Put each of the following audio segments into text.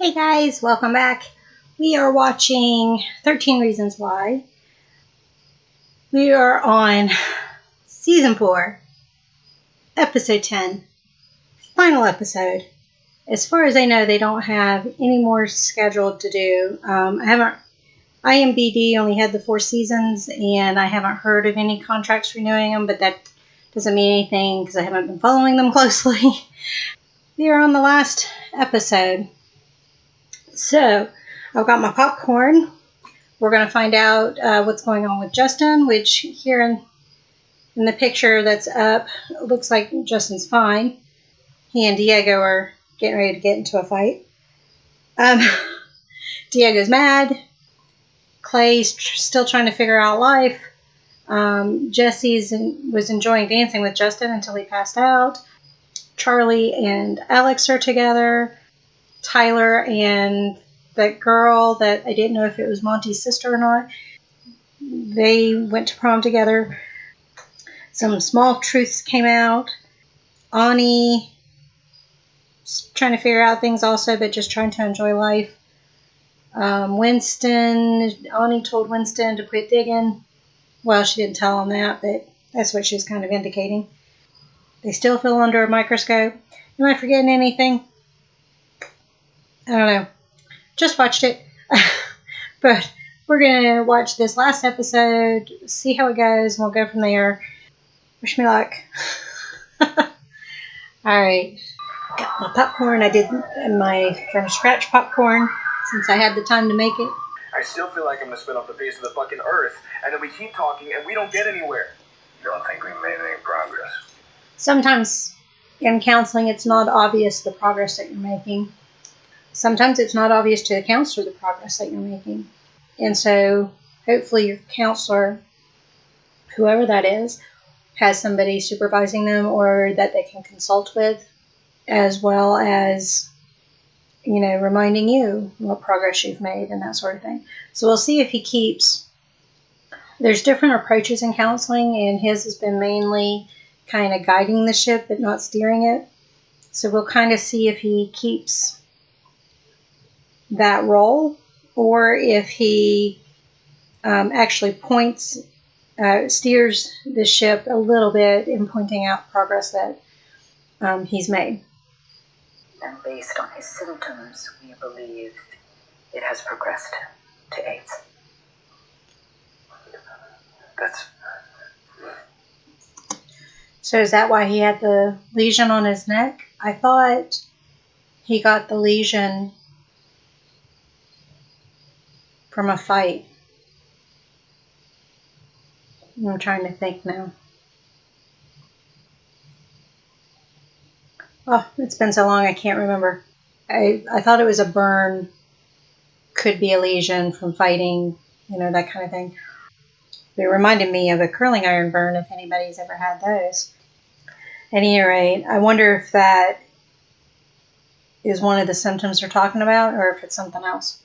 Hey guys, welcome back. We are watching 13 Reasons Why. We are on Season 4, Episode 10, final episode. As far as I know, they don't have any more scheduled to do. IMBD only had the 4 seasons, and I haven't heard of any contracts renewing them, but that doesn't mean anything because I haven't been following them closely. We are on the last episode. So, I've got my popcorn. We're going to find out what's going on with Justin, which here in the picture that's up, it looks like Justin's fine. He and Diego are getting ready to get into a fight. Diego's mad. Clay's still trying to figure out life. Jesse was enjoying dancing with Justin until he passed out. Charlie and Alex are together. Tyler and that girl that I didn't know if it was Monty's sister or not, they went to prom together. Some small truths came out. Ani trying to figure out things also, but just trying to enjoy life. Ani told Winston to quit digging. Well, she didn't tell him that, but that's what she was kind of indicating. They still feel under a microscope. Am I forgetting anything? I don't know. Just watched it. But we're going to watch this last episode, see how it goes, and we'll go from there. Wish me luck. Alright. Got my popcorn. I did my from scratch popcorn since I had the time to make it. I still feel like I'm going to spin off the face of the fucking earth, and then we keep talking and we don't get anywhere. You don't think we've made any progress? Sometimes in counseling, it's not obvious the progress that you're making. Sometimes it's not obvious to the counselor the progress that you're making. And so hopefully your counselor, whoever that is, has somebody supervising them or that they can consult with, as well as, reminding you what progress you've made and that sort of thing. So we'll see if he keeps... There's different approaches in counseling, and his has been mainly kind of guiding the ship but not steering it. So we'll kind of see if he keeps that role, or if he actually steers the ship a little bit in pointing out progress that he's made. And based on his symptoms, we believe it has progressed to AIDS. So is that why he had the lesion on his neck? I thought he got the lesion from a fight. I'm trying to think now. Oh, it's been so long I can't remember. I thought it was a burn, could be a lesion from fighting, that kind of thing. It reminded me of a curling iron burn, if anybody's ever had those. At any rate, I wonder if that is one of the symptoms they're talking about, or if it's something else.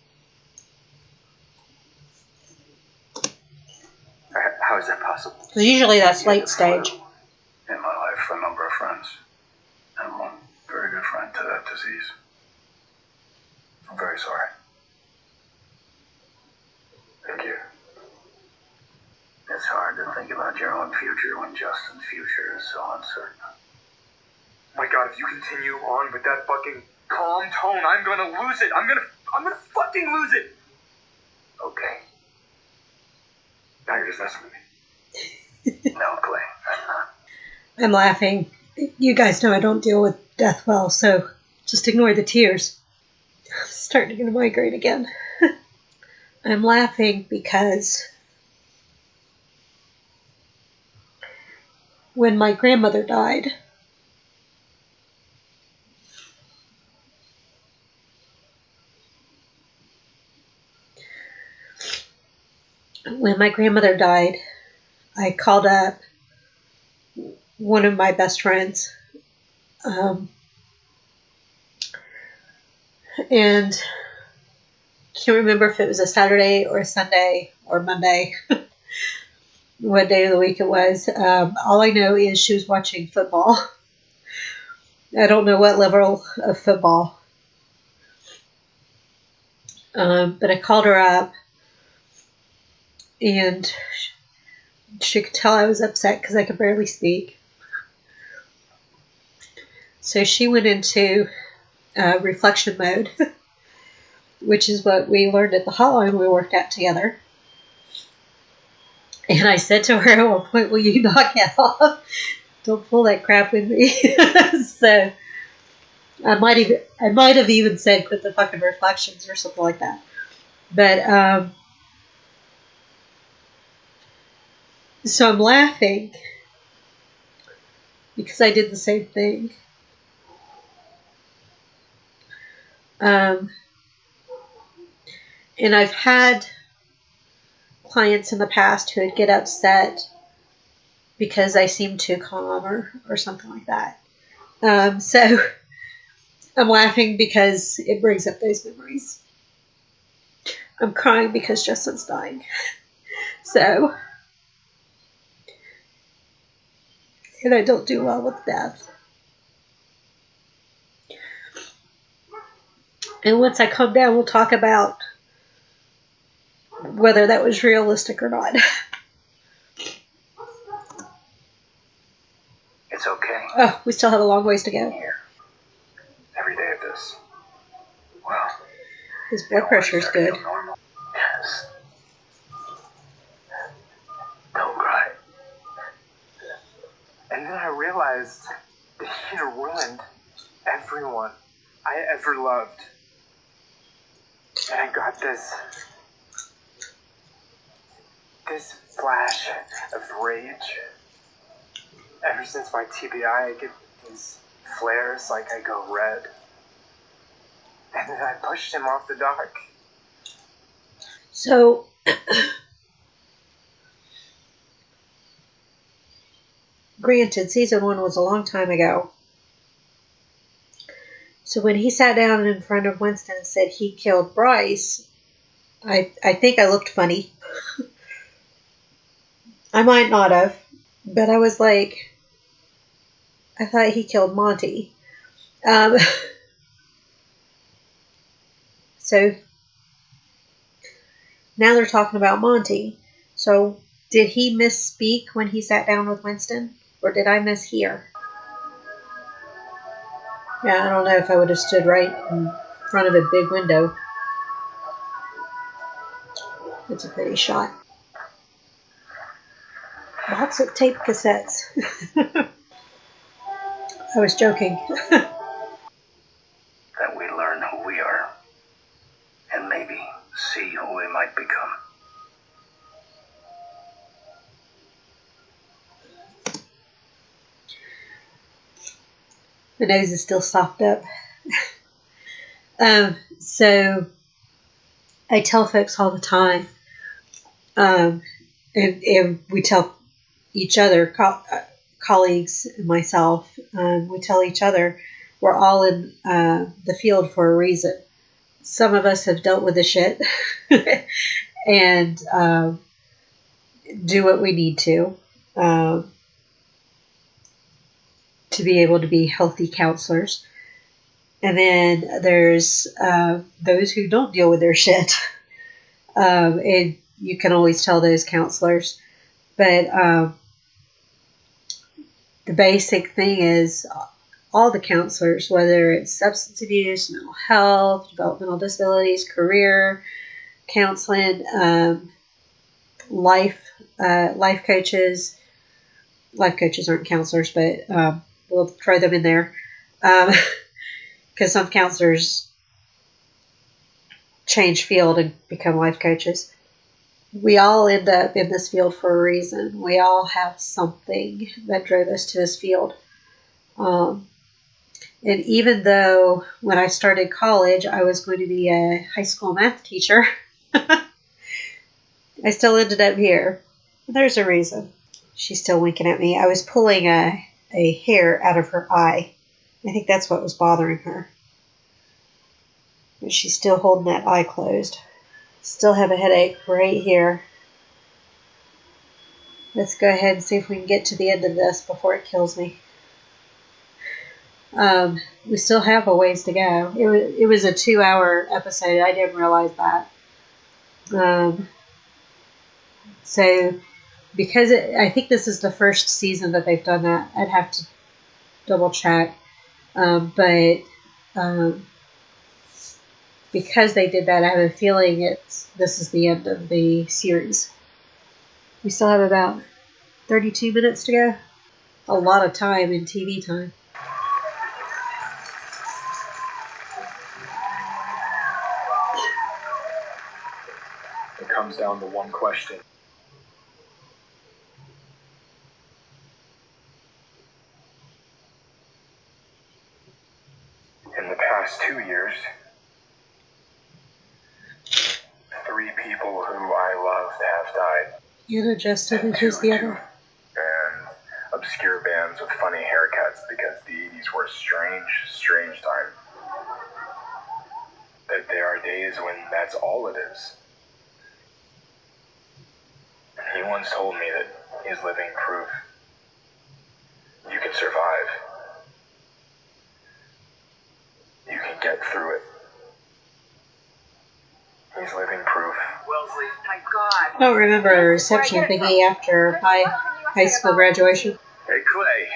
How is that possible? Because usually that's late stage. In my life, a number of friends, and one very good friend to that disease. I'm very sorry. Thank you. It's hard to think about your own future when Justin's future is so uncertain. My God, if you continue on with that fucking calm tone, I'm going to lose it. I'm gonna fucking lose it. Okay. Now you're just messing with me. No, Clay, I'm not. I'm laughing. You guys know I don't deal with death well, so just ignore the tears. I'm starting to get a migraine again. I'm laughing because when my grandmother died, I called up one of my best friends, and can't remember if it was a Saturday or a Sunday or Monday, what day of the week it was. All I know is she was watching football. I don't know what level of football. But I called her up, and she could tell I was upset because I could barely speak. So she went into reflection mode, which is what we learned at the hotline we worked at together. And I said to her at one point, will you knock it off? Don't pull that crap with me. So I might have even said quit the fucking reflections or something like that. But so I'm laughing because I did the same thing. And I've had clients in the past who would get upset because I seem too calm or something like that. So I'm laughing because it brings up those memories. I'm crying because Justin's dying. So, and I don't do well with death. And once I calm down, we'll talk about whether that was realistic or not. It's okay. Oh, we still have a long ways to go. Here. Every day of this. Well, His blood pressure is good. Normal. Yes. Don't cry. And then I realized that he had ruined everyone I ever loved. And I got this flash of rage. Ever since my TBI, I get these flares like I go red. And then I pushed him off the dock. So, granted, season 1 was a long time ago. So when he sat down in front of Winston and said he killed Bryce, I think I looked funny. I might not have, but I was like, I thought he killed Monty. So now they're talking about Monty. So did he misspeak when he sat down with Winston? Or did I mishear? Yeah, I don't know if I would have stood right in front of a big window. It's a pretty shot. Box of tape cassettes. I was joking. That we learn who we are. And maybe see who we might become. My nose is still stopped up. So I tell folks all the time, and we tell each other, colleagues and myself, we tell each other we're all in the field for a reason. Some of us have dealt with the shit and do what we need to be able to be healthy counselors. And then there's those who don't deal with their shit. And you can always tell those counselors. But the basic thing is all the counselors, whether it's substance abuse, mental health, developmental disabilities, career counseling, life coaches. Life coaches aren't counselors, but we'll throw them in there. Because some counselors change field and become life coaches. We all end up in this field for a reason. We all have something that drove us to this field. And even though when I started college, I was going to be a high school math teacher, I still ended up here. There's a reason. She's still winking at me. I was pulling a hair out of her eye. I think that's what was bothering her. But she's still holding that eye closed. Still have a headache right here. Let's go ahead and see if we can get to the end of this before it kills me. We still have a ways to go. It was a 2-hour episode. I didn't realize that. So because I think this is the first season that they've done that. I'd have to double check. But because they did that, I have a feeling this is the end of the series. We still have about 32 minutes to go. A lot of time in TV time. It comes down to one question. In the past 2 years, 3 people who I loved have died. Anna, Justin, and Two who's the are other? And obscure bands with funny haircuts because the 80s were a strange time. That there are days when that's all it is. He once told me that he's living proof you can survive. You can get through it. He's living proof. Wellesley, my God. I don't remember a reception thingy after high school graduation. Hey, Clay.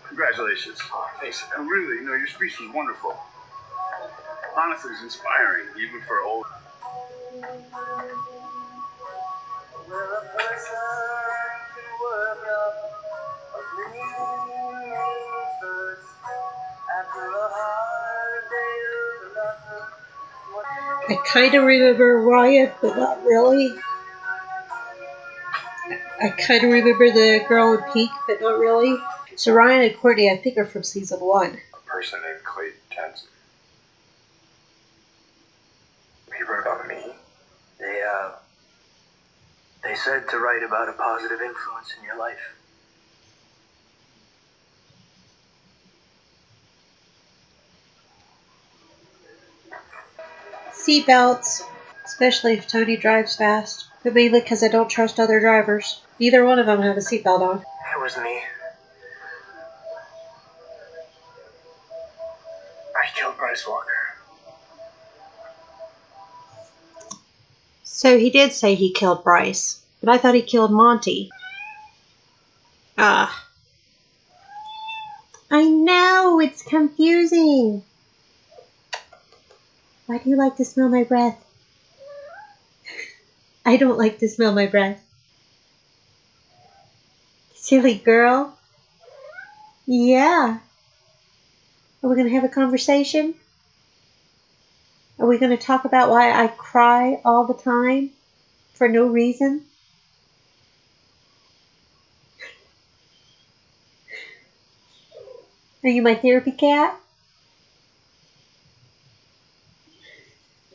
Congratulations. Thanks. Really, your speech was wonderful. Honestly, it was inspiring, even for old. I kind of remember Ryan, but not really. I kind of remember the girl in pink, but not really. So Ryan and Courtney, I think, are from season 1. A person named Clay Jensen. He wrote about me? They said to write about a positive influence in your life. Seatbelts, especially if Tony drives fast, but mainly because I don't trust other drivers. Neither one of them have a seatbelt on. It was me. I killed Bryce Walker. So he did say he killed Bryce, but I thought he killed Monty. I know, it's confusing. Why do you like to smell my breath? I don't like to smell my breath. Silly girl. Yeah. Are we going to have a conversation? Are we going to talk about why I cry all the time for no reason? Are you my therapy cat?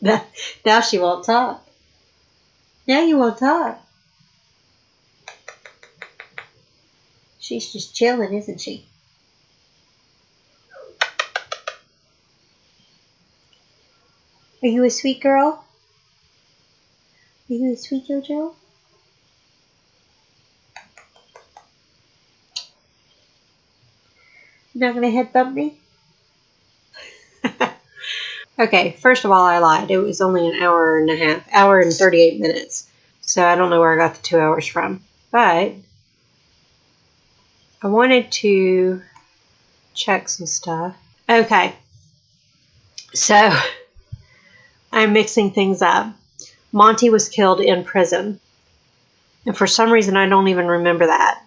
Now she won't talk. Now you won't talk. She's just chilling, isn't she? Are you a sweet girl? Are you a sweet JoJo? You're not going to head bump me? Okay, first of all, I lied. It was only an hour and a half, hour and 38 minutes. So I don't know where I got the 2 hours from. But I wanted to check some stuff. Okay. So I'm mixing things up. Monty was killed in prison. And for some reason, I don't even remember that.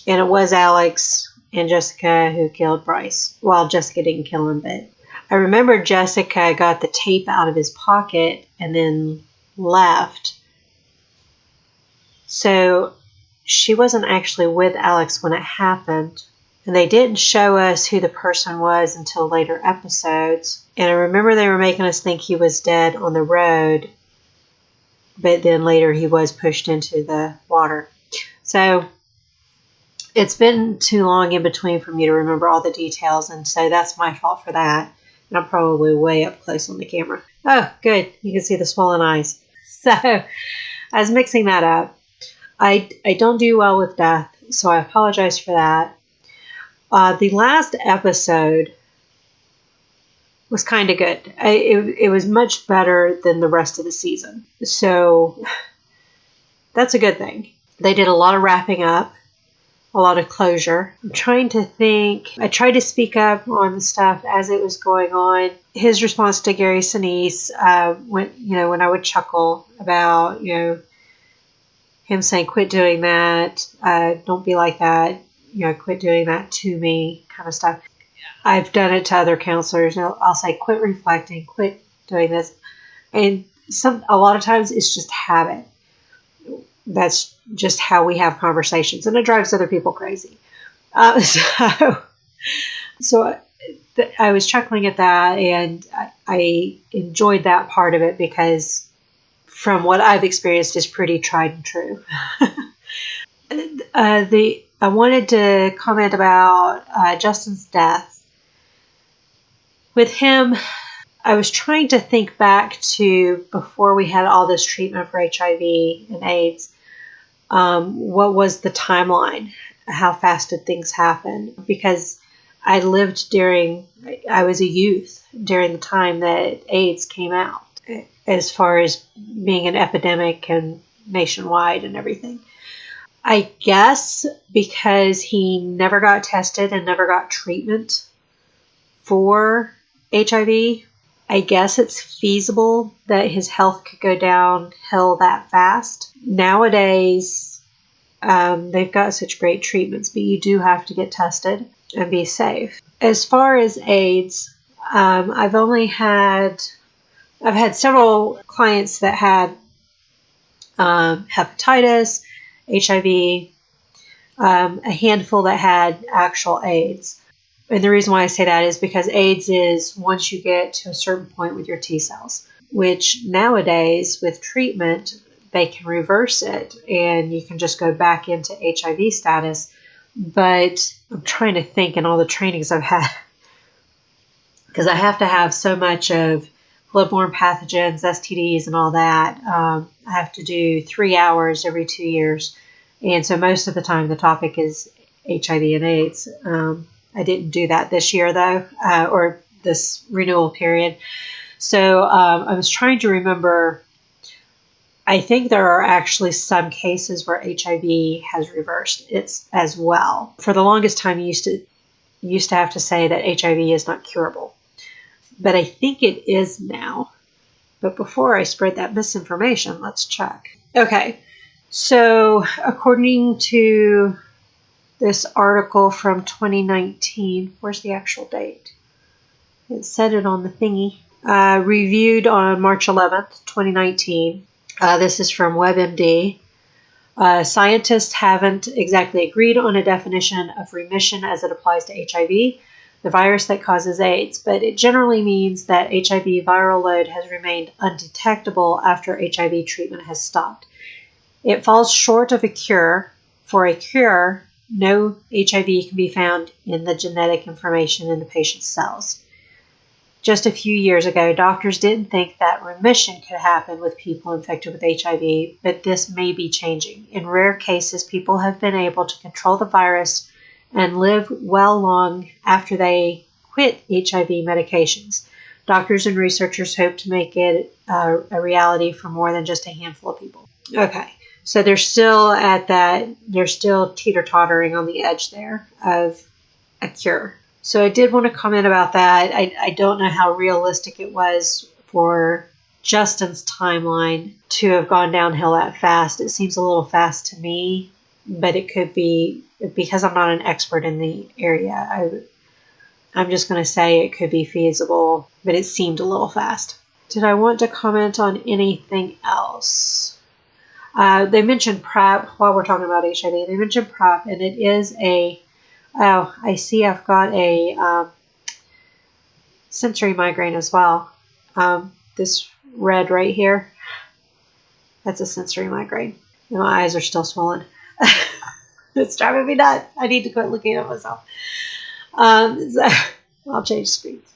And it was Alex and Jessica who killed Bryce. Well, Jessica didn't kill him, but I remember Jessica got the tape out of his pocket and then left. So she wasn't actually with Alex when it happened. And they didn't show us who the person was until later episodes. And I remember they were making us think he was dead on the road. But then later he was pushed into the water. So it's been too long in between for me to remember all the details. And so that's my fault for that. And I'm probably way up close on the camera. Oh, good. You can see the swollen eyes. So I was mixing that up. I don't do well with death, so I apologize for that. The last episode was kind of good. It was much better than the rest of the season. So that's a good thing. They did a lot of wrapping up, a lot of closure. I'm trying to think. I tried to speak up on the stuff as it was going on. His response to Gary Sinise, when I would chuckle about, him saying, quit doing that, don't be like that, quit doing that to me, kind of stuff. I've done it to other counselors. I'll say, quit reflecting, quit doing this. And a lot of times it's just habit. That's just how we have conversations, and it drives other people crazy. So I was chuckling at that, and I enjoyed that part of it because from what I've experienced is pretty tried and true. I wanted to comment about Justin's death. With him, I was trying to think back to before we had all this treatment for HIV and AIDS. What was the timeline? How fast did things happen? Because I was a youth during the time that AIDS came out, as far as being an epidemic and nationwide and everything. I guess because he never got tested and never got treatment for HIV, I guess it's feasible that his health could go downhill that fast. Nowadays, they've got such great treatments, but you do have to get tested and be safe. As far as AIDS, I've had several clients that had hepatitis, HIV, a handful that had actual AIDS. And the reason why I say that is because AIDS is once you get to a certain point with your T cells, which nowadays with treatment, they can reverse it and you can just go back into HIV status. But I'm trying to think in all the trainings I've had, because I have to have so much of bloodborne pathogens, STDs, and all that. I have to do 3 hours every 2 years. And so most of the time the topic is HIV and AIDS. I didn't do that this year, though, or this renewal period. So I was trying to remember. I think there are actually some cases where HIV has reversed it as well. For the longest time, you used to have to say that HIV is not curable. But I think it is now. But before I spread that misinformation, let's check. Okay, so according to this article from 2019. Where's the actual date? It said it on the thingy. Reviewed on March 11th, 2019. This is from WebMD. Scientists haven't exactly agreed on a definition of remission as it applies to HIV, the virus that causes AIDS, but it generally means that HIV viral load has remained undetectable after HIV treatment has stopped. It falls short of a cure. For a cure, no HIV can be found in the genetic information in the patient's cells. Just a few years ago, doctors didn't think that remission could happen with people infected with HIV, but this may be changing. In rare cases, people have been able to control the virus and live well long after they quit HIV medications. Doctors and researchers hope to make it a reality for more than just a handful of people. Okay. So they're still they're still teeter-tottering on the edge there of a cure. So I did want to comment about that. I don't know how realistic it was for Justin's timeline to have gone downhill that fast. It seems a little fast to me, but it could be because I'm not an expert in the area. I'm just going to say it could be feasible, but it seemed a little fast. Did I want to comment on anything else? They mentioned PrEP while we're talking about HIV. They mentioned PrEP, and it is I see I've got a sensory migraine as well. This red right here, that's a sensory migraine. And my eyes are still swollen. It's driving me nuts. I need to quit looking at myself. So I'll change screens.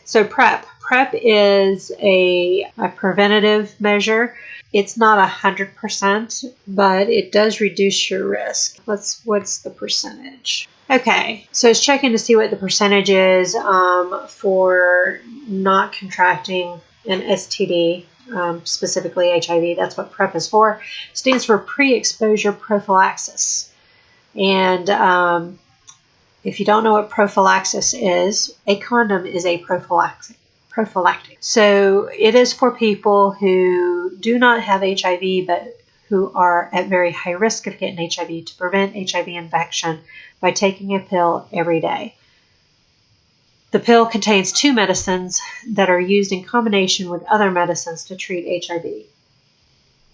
So PrEP. PrEP is a preventative measure. It's not 100%, but it does reduce your risk. What's the percentage? Okay, so it's checking to see what the percentage is for not contracting an STD, specifically HIV. That's what PrEP is for. It stands for pre-exposure prophylaxis. And if you don't know what prophylaxis is, a condom is a prophylactic. So it is for people who do not have HIV but who are at very high risk of getting HIV to prevent HIV infection by taking a pill every day. The pill contains 2 medicines that are used in combination with other medicines to treat HIV.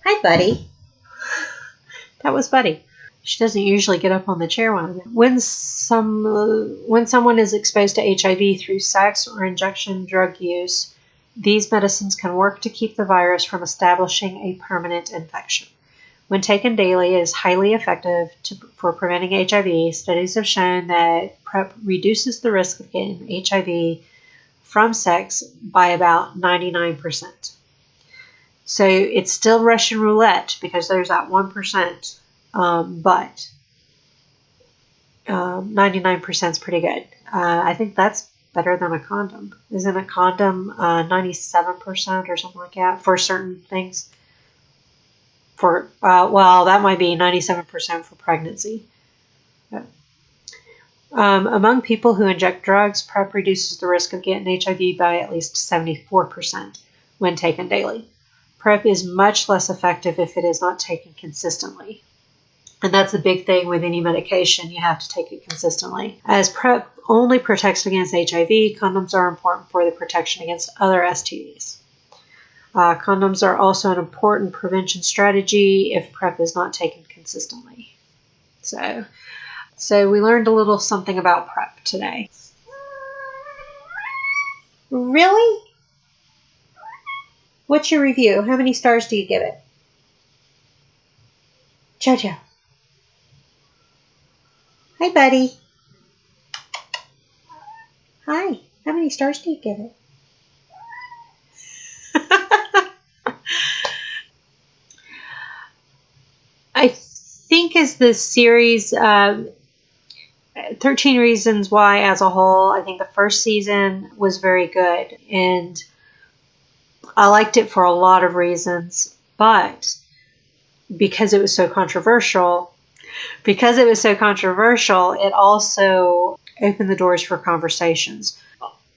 Hi, Buddy. That was Buddy. She doesn't usually get up on the chair when someone is exposed to HIV through sex or injection drug use, these medicines can work to keep the virus from establishing a permanent infection. When taken daily, it is highly effective for preventing HIV. Studies have shown that PrEP reduces the risk of getting HIV from sex by about 99%. So it's still Russian roulette because there's that 1%, but 99% is pretty good. I think that's better than a condom. Isn't a condom 97% or something like that for certain things? Well, that might be 97% for pregnancy. Among people who inject drugs, PrEP reduces the risk of getting HIV by at least 74% when taken daily. PrEP is much less effective if it is not taken consistently. And that's the big thing with any medication. You have to take it consistently. As PrEP only protects against HIV, condoms are important for the protection against other STDs. Condoms are also an important prevention strategy if PrEP is not taken consistently. So we learned a little something about PrEP today. Really? What's your review? How many stars do you give it? Jojo. Hi, buddy. Hi. How many stars do you give it? I think as the series, 13 Reasons Why as a whole, I think the first season was very good. And I liked it for a lot of reasons. But because it was so controversial, it also opened the doors for conversations.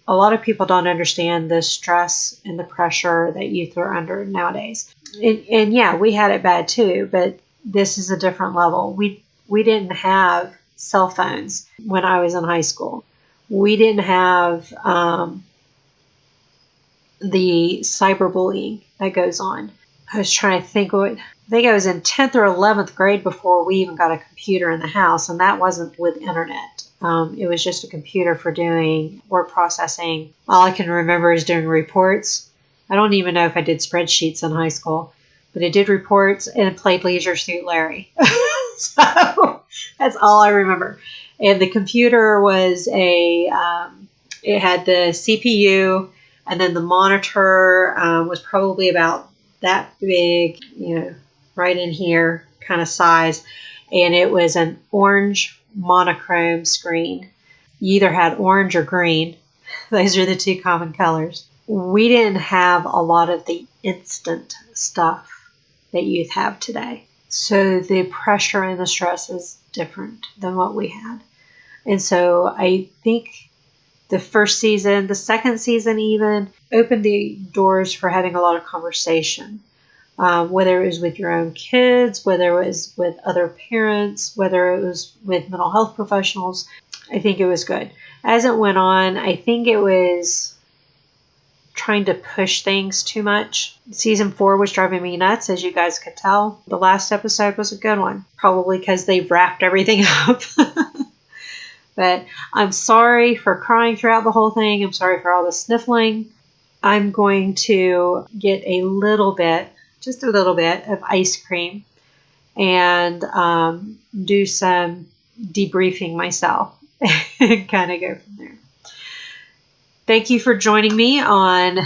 A lot of people don't understand the stress and the pressure that youth are under nowadays. And yeah, we had it bad too, but this is a different level. We didn't have cell phones when I was in high school. We didn't have the cyberbullying that goes on. I was trying to think I think I was in 10th or 11th grade before we even got a computer in the house, and that wasn't with internet. It was just a computer for doing word processing. All I can remember is doing reports. I don't even know if I did spreadsheets in high school, but I did reports and played Leisure Suit Larry. So that's all I remember. And the computer was it had the CPU, and then the monitor was probably about that big, right in here kind of size. And it was an orange monochrome screen. You either had orange or green. Those are the 2 common colors. We didn't have a lot of the instant stuff that youth have today. So the pressure and the stress is different than what we had. And so I think the first season, the second season even, opened the doors for having a lot of conversation. Whether it was with your own kids, whether it was with other parents, whether it was with mental health professionals, I think it was good. As it went on, I think it was trying to push things too much. Season 4 was driving me nuts, as you guys could tell. The last episode was a good one, probably because they wrapped everything up. But I'm sorry for crying throughout the whole thing. I'm sorry for all the sniffling. I'm going to get just a little bit of ice cream and do some debriefing myself and kind of go from there. Thank you for joining me on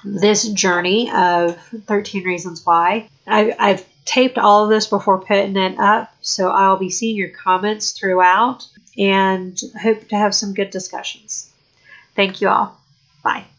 this journey of 13 Reasons Why. I've taped all of this before putting it up, so I'll be seeing your comments throughout and hope to have some good discussions. Thank you all. Bye.